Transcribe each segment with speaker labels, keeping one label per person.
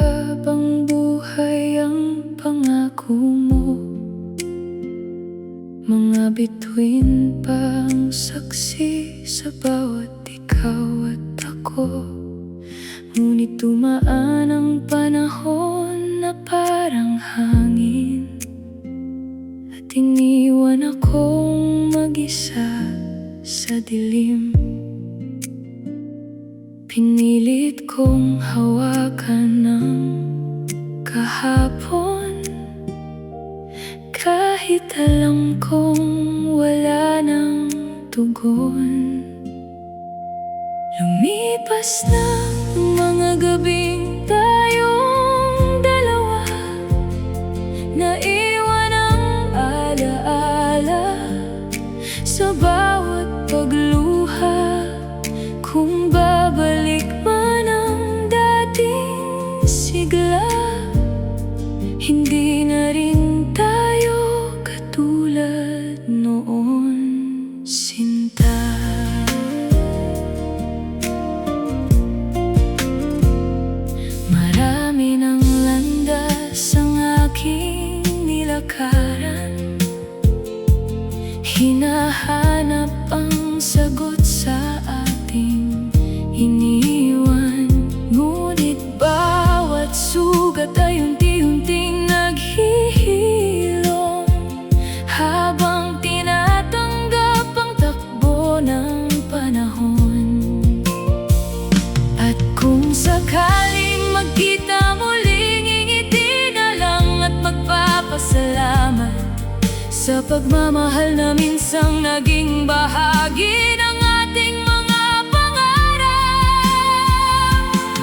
Speaker 1: habang buhay ang pangako mo. Mga bituin pa ang saksi sa bawat ikaw at ako. Ngunit dumaan ang panahon na parang hangin, at iniwan akong mag-isa sa dilim. Pinilit kong hawakan ng kahapon, kahit alam kong wala nang tugon. Lumipas na ang mga gabing tayong dalawa, naiwan ang alaala sa bawat pagluha. Kung babalik man ang dating sigla, hindi na rin tayo katulad noon, sinta. Marami ng landas ang aking nilakaran, hinahanap ang sagot sa ating iniwan. Ngunit bawat sugat ay unti-unting naghihilom, habang tinatanggap ang takbo ng panahon. At kung sakaling magkita muling, ngingiti na lang at magpapasalamat sa pagmamahal na minsang naging bahagi ng ating mga pangarap.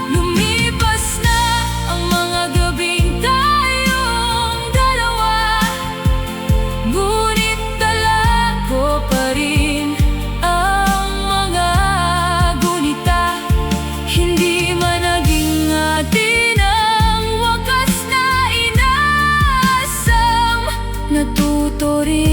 Speaker 1: Lumipas na ang mga gabing tayong dalawa, ngunit dala ko pa rin ang mga gunita. Hindi man naging atin ang wakas na inaasam, natuto rin